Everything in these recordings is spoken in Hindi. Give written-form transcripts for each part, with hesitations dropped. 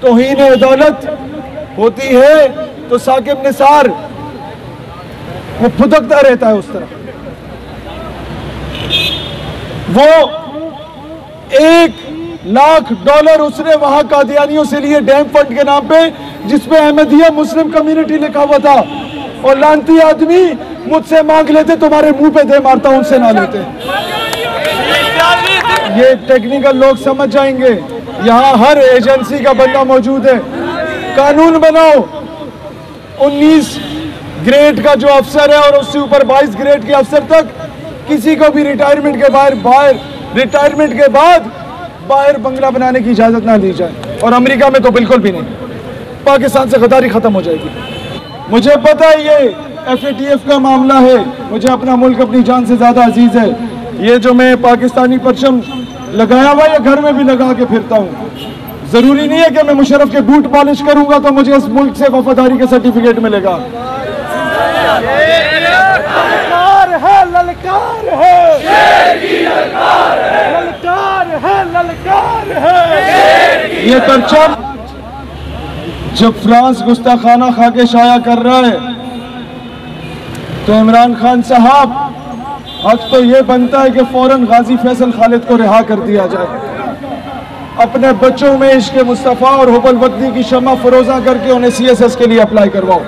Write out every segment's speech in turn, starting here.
तौहीन अदालत होती है तो साकिब निसार वो फुदकता रहता है उस तरह। वो $1,00,000 उसने वहां कादियानियों से लिए डैम फंड के नाम पे, जिसपे अहमदिया मुस्लिम कम्युनिटी लिखा हुआ था, और लानती आदमी मुझसे मांग लेते, तुम्हारे मुंह पे दे मारता, उनसे ना लेते। ये टेक्निकल लोग समझ जाएंगे, यहाँ हर एजेंसी का बंदा मौजूद है। कानून बनाओ, 19 ग्रेड का जो अफसर है और उससे ऊपर 22 ग्रेड के अफसर तक किसी को भी रिटायरमेंट के रिटायरमेंट के बाद बाहर बंगला बनाने की इजाजत ना दी जाए, और अमेरिका में तो बिल्कुल भी नहीं। पाकिस्तान से गद्दारी खत्म हो जाएगी। मुझे पता है ये FATF का मामला है, मुझे अपना मुल्क अपनी जान से ज्यादा अजीज है। ये जो मैं पाकिस्तानी परचम लगाया हुआ या घर में भी लगा के फिरता हूँ, जरूरी नहीं है कि मैं मुशर्रफ के बूट पॉलिश करूंगा तो मुझे इस मुल्क से वफादारी का सर्टिफिकेट मिलेगा। ललकार है। ये परचम जब फ्रांस गुस्ताखाना खा के शाया कर रहा है तो इमरान खान साहब हक तो ये बनता है कि फौरन गाजी फैसल खालिद को रिहा कर दिया जाए। अपने बच्चों में इश्क मुस्तफ़ा और हुब्बुल वतनी की शम्मा फरोजा करके उन्हें CSS के लिए अप्लाई करवाओ।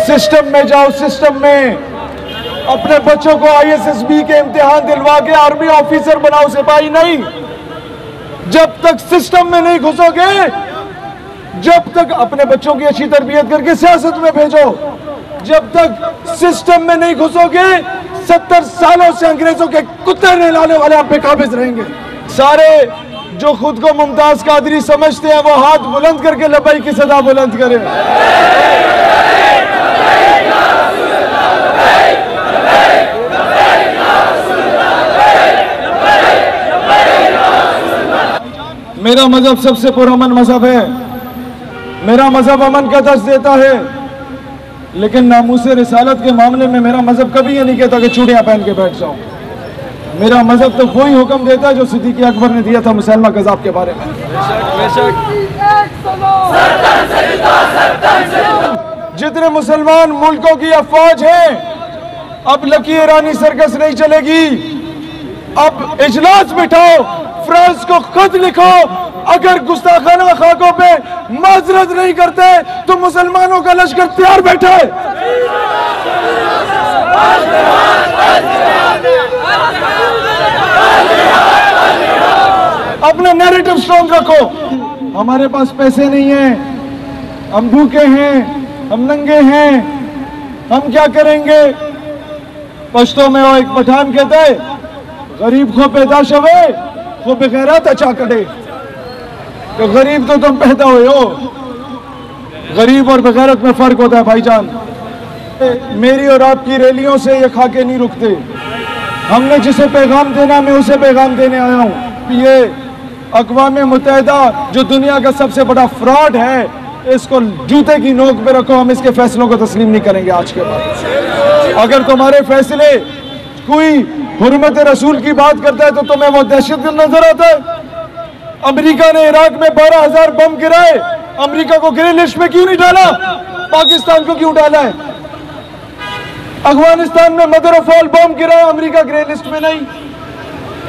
सिस्टम में जाओ, सिस्टम में अपने बच्चों को ISSB के इम्तिहान दिलवा के आर्मी ऑफिसर बनाओ, सिपाही नहीं। जब तक सिस्टम में नहीं घुसोगे, जब तक अपने बच्चों की अच्छी तरबियत करके सियासत में भेजो, जब तक सिस्टम में नहीं घुसोगे 70 सालों से अंग्रेजों के कुत्ते नहलाने वाले आप पे काबिज रहेंगे। सारे जो खुद को मुमताज कादरी समझते हैं वो हाथ बुलंद करके लब्बैक की सदा बुलंद करें। मेरा मजहब सबसे पुरअमन मजहब है। मेरा मजहब अमन का दर्ज देता है, लेकिन नामूसे रिसालत के मामले में मेरा मजहब कभी ये नहीं कहता कि चूड़ियां पहन के बैठ जाओ। मेरा मजहब तो वही हुक्म देता है जो सिद्दीक़ अकबर ने दिया था मुसलमा कज़ाब के बारे में। जितने मुसलमान मुल्कों की अफवाज है, अब लकी ईरानी सर्कस नहीं चलेगी। अब इजलास बिठाओ, फ्रांस को खत लिखो, अगर गुस्ताखाना खाकों पे माजरत नहीं करते तो मुसलमानों का लश्कर तैयार बैठा है। अपना नैरेटिव स्ट्रॉन्ग रखो। हमारे पास पैसे नहीं हैं, हम भूखे हैं, हम नंगे हैं, हम क्या करेंगे। पश्तो में वो एक पठान कहता है, गरीब को पैदाश हुए वो बेगैरत अच्छा करे। तो गरीब तो तुम पैदा हुए हो, गरीब और बेगैरत में फर्क होता है भाईजान। मेरी और आपकी रैलियों से ये खाके नहीं रुकते। हमने जिसे पैगाम देना, मैं उसे पैगाम देने आया हूँ। ये अक़वाम मुत्तहिदा जो दुनिया का सबसे बड़ा फ्रॉड है, इसको जूते की नोक पे रखो, हम इसके फैसलों को तस्लीम नहीं करेंगे आज के बाद। अगर तुम्हारे फैसले कोई हुर्मत रसूल की बात करता है तो तुम्हें वो दहशतगर्द नजर आता है। अमेरिका ने इराक में 12,000 बम गिराए, अमेरिका को ग्रे लिस्ट में क्यों नहीं डाला, पाकिस्तान को क्यों डाला है। अफगानिस्तान में मदर ऑफ ऑल बम गिराया, अमेरिका ग्रे लिस्ट में नहीं।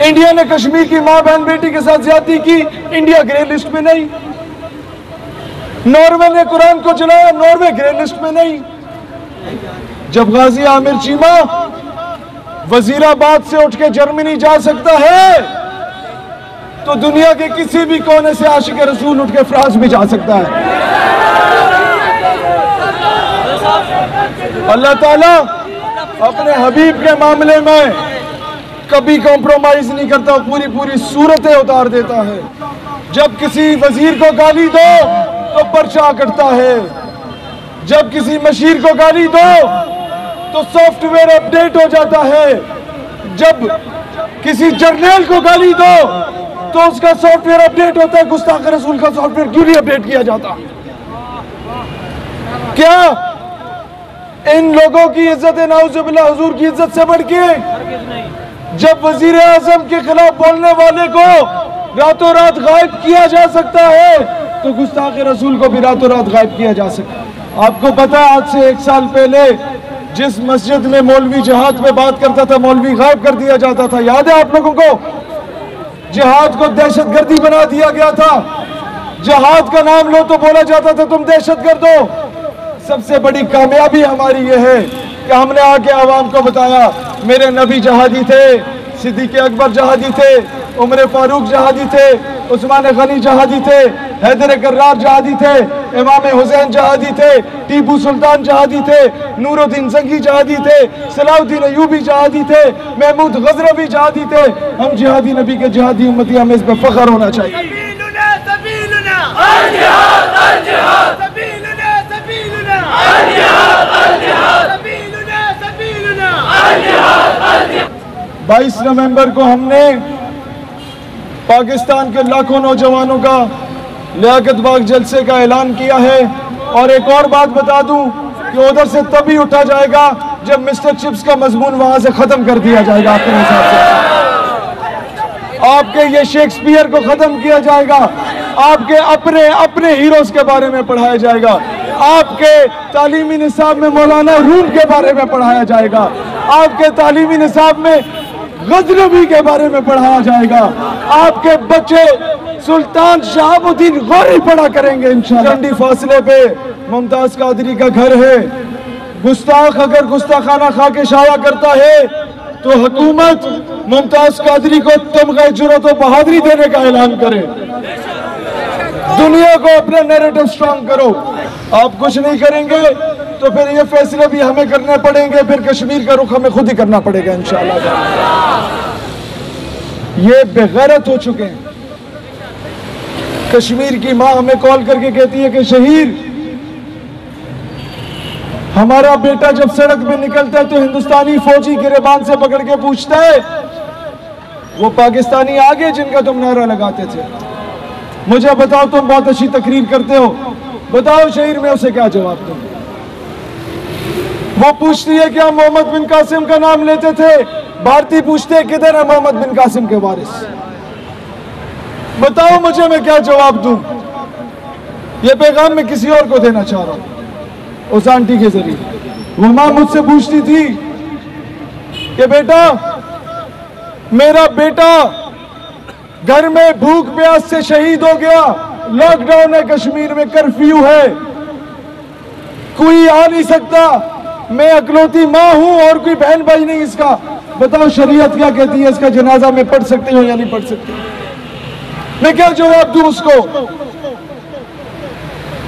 इंडिया ने कश्मीर की मां बहन बेटी के साथ ज्यादती की, इंडिया ग्रे लिस्ट में नहीं। नॉर्वे ने कुरान को जलाया, नॉर्वे ग्रे लिस्ट में नहीं। जब गाजी आमिर चीमा वजीराबाद से उठ के जर्मनी जा सकता है तो दुनिया के किसी भी कोने से आशिक रसूल उठ के फ्रांस भी जा सकता है। अल्लाह ताला अपने हबीब के मामले में कभी कॉम्प्रोमाइज नहीं करता, पूरी सूरतें उतार देता है। जब किसी वजीर को गाली दो तो पर्चा कटता है, जब किसी मशीर को गाली दो तो सॉफ्टवेयर अपडेट हो जाता है, जब किसी जर्नल को गाली दो तो उसका सॉफ्टवेयर अपडेट होता है। गुस्ताख रसूल का सॉफ्टवेयर क्यों नहीं अपडेट किया जाता? क्या इन लोगों की इज्जत नाउजुबिल्लाह हुजूर की इज्जत से बढ़ के जब वजीर आजम के खिलाफ बोलने वाले को रातों रात गायब किया जा सकता है, तो गुस्ताख रसूल को भी रातों रात गायब किया जा सकता है। आपको पता है आज से 1 साल पहले जिस मस्जिद में मौलवी जिहाद पे बात करता था, मौलवी गायब कर दिया जाता था। याद है आप लोगों को? जिहाद को दहशतगर्दी बना दिया गया था। जिहाद का नाम लो तो बोला जाता था तुम दहशतगर्द हो। सबसे बड़ी कामयाबी हमारी ये है कि हमने आके आवाम को बताया मेरे नबी जहादी थे, सिद्दीक़ अकबर जहादी थे, उमर फारूक जहादी थे, उस्मान गनी जहादी थे, हैदर कर्रार जहादी थे, इमाम हुसैन जहादी थे, टीपू सुल्तान जहादी थे, नूरुद्दीन जंगी जहादी थे, सलाउद्दीन अयूबी जहादी थे, महमूद गजनवी जहादी थे। हम जिहादी नबी के जिहादी उम्मती, हमें इस पर फख्र होना चाहिए। बाईस नवंबर को हमने पाकिस्तान के लाखों नौजवानों का लियाकत बाग जलसे का ऐलान किया है। और एक और बात बता दूं कि उधर से तभी उठा जाएगा जब मिस्टर चिप्स का मजमून वहां से खत्म कर दिया जाएगा। आपके हिसाब से आपके ये शेक्सपियर को खत्म किया जाएगा, आपके अपने अपने हीरोज के बारे में पढ़ाया जाएगा, आपके तालीमी निसाब में मौलाना रूम के बारे में पढ़ाया जाएगा, आपके तालीमी निसाब में गजनवी के बारे में पढ़ाया जाएगा, आपके बच्चे सुल्तान शहाबुद्दीन गौरी पढ़ा करेंगे इंशाअल्लाह। ठंडी फासले पे मुमताज कादरी का घर है। गुस्ताख अगर गुस्ताखाना खा के शाया करता है तो हुकूमत मुमताज कादरी को तमगा जुर्रत और बहादुरी देने का ऐलान करे। दुनिया को अपना नैरेटिव स्ट्रांग करो। आप कुछ नहीं करेंगे तो फिर ये फैसले भी हमें करने पड़ेंगे, फिर कश्मीर का रुख हमें खुद ही करना पड़ेगा इंशाअल्लाह। ये बेगैरत हो चुके हैं। कश्मीर की माँ हमें कॉल करके कहती है कि शहीद, हमारा बेटा जब सड़क पे निकलता है तो हिंदुस्तानी फौजी गिरेबान से पकड़ के पूछता है वो पाकिस्तानी आगे जिनका तुम नारा लगाते थे, मुझे बताओ तुम बहुत अच्छी तकरीर करते हो, बताओ शहीद में उसे क्या जवाब दूं। वो पूछती है क्या मोहम्मद बिन कासिम का नाम लेते थे, भारतीय पूछते हैं किधर है मोहम्मद बिन कासिम के वारिस, बताओ मुझे मैं क्या जवाब दूं। ये पैगाम मैं किसी और को देना चाह रहा हूं उस आंटी के जरिए। वो मां मुझसे पूछती थी कि बेटा, मेरा बेटा घर में भूख प्यास से शहीद हो गया, लॉकडाउन है कश्मीर में, कर्फ्यू है, कोई आ नहीं सकता, मैं अकलौती मां हूं और कोई बहन भाई नहीं इसका, बताओ शरीयत क्या कहती है, इसका जनाजा मैं पढ़ सकती हूं या नहीं पढ़ सकती। मैं क्या जवाब दूं उसको,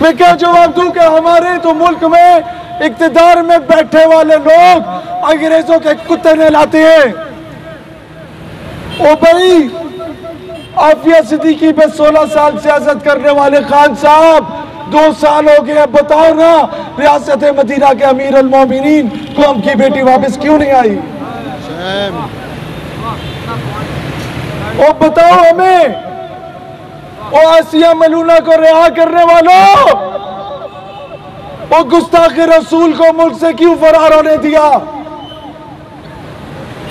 मैं क्या जवाब दूं कि हमारे तो मुल्क में इक्तिदार में बैठे वाले लोग अंग्रेजों के कुत्ते नहलाते हैं। ओ भाई, आफिया सिद्दीकी पे 16 साल सियासत करने वाले खान साहब 2 साल हो गए, बताओ ना रियासत मदीना के अमीर अल मोमिनीन कौम की बेटी वापस क्यों नहीं आई। ओ बताओ हमें, ओ आसिया मलूना को रिहा करने वालों, वो गुस्ताख रसूल को मुल्क से क्यों फरार होने दिया।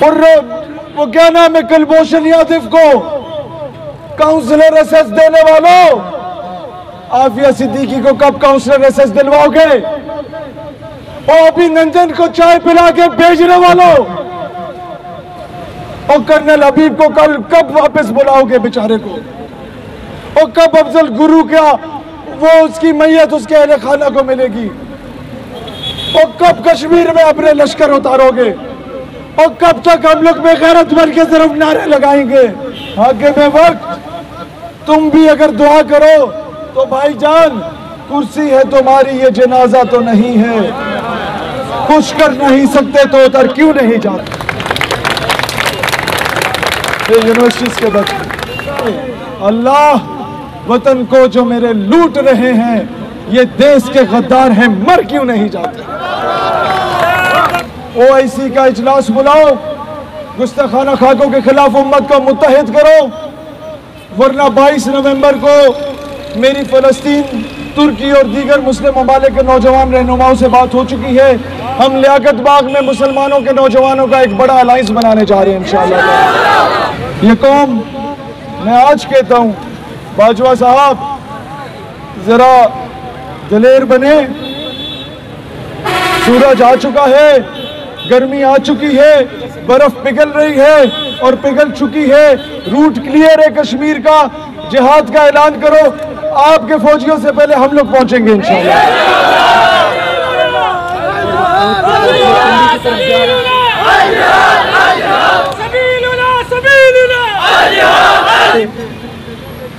और वो क्या नाम है, कुलभूषण यादव को काउंसलर एसएस देने वालों, आफिया सिद्दीकी को कब काउंसलर एसएस दिलवाओगे। और अभिनंदन को चाय पिला के भेजने वालों, और कर्नल हबीब को कल कब वापस बुलाओगे बेचारे को। और कब अफजल गुरु का वो उसकी मैयत उसके अहले खाना को मिलेगी। और कब कश्मीर में अपने लश्कर उतारोगे। और कब तक हम लोग बेगैरत बन के सिर्फ नारे लगाएंगे। आगे में वक्त, तुम भी अगर दुआ करो तो भाईजान, कुर्सी है तुम्हारी, ये जनाजा तो नहीं है, कुछ कर नहीं सकते तो उधर क्यों नहीं जाते। यूनिवर्सिटीज के बच्चे, अल्लाह वतन को जो मेरे लूट रहे हैं, ये देश के गद्दार हैं, मर क्यों नहीं जाते। ओआईसी का इजलास बुलाओ, गुस्ताखाना खाकों के खिलाफ उम्मत को मुत्तहिद करो, वरना 22 नवंबर को मेरी फलस्तीन, तुर्की और दीगर मुस्लिम ममालिक के नौजवान रहनुमाओं से बात हो चुकी है। हम लियाकत बाग में मुसलमानों के नौजवानों का एक बड़ा अलायंस बनाने जा रहे हैं इंशाअल्लाह। ये कौम मैं आज कहता हूं, बाजवा साहब जरा दलेर बने। सूरज आ चुका है, गर्मी आ चुकी है, बर्फ पिघल रही है और पिघल चुकी है। रूट क्लियर है कश्मीर का, जिहाद का ऐलान करो। आपके फौजियों से पहले हम लोग पहुंचेंगे इंशाअल्लाह।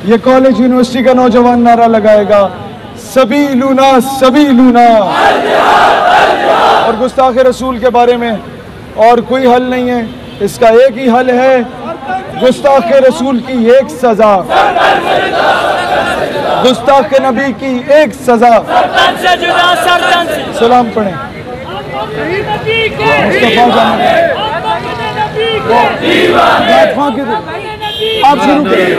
ये कॉलेज यूनिवर्सिटी का नौजवान नारा लगाएगा, सभी लूना सभी लूना। और गुस्ताख रसूल के बारे में और कोई हल नहीं है, इसका एक ही हल है, गुस्ताख रसूल की एक सजा, गुस्ताख नबी की एक सजा। सलाम पढ़ें। आप शुरू करें।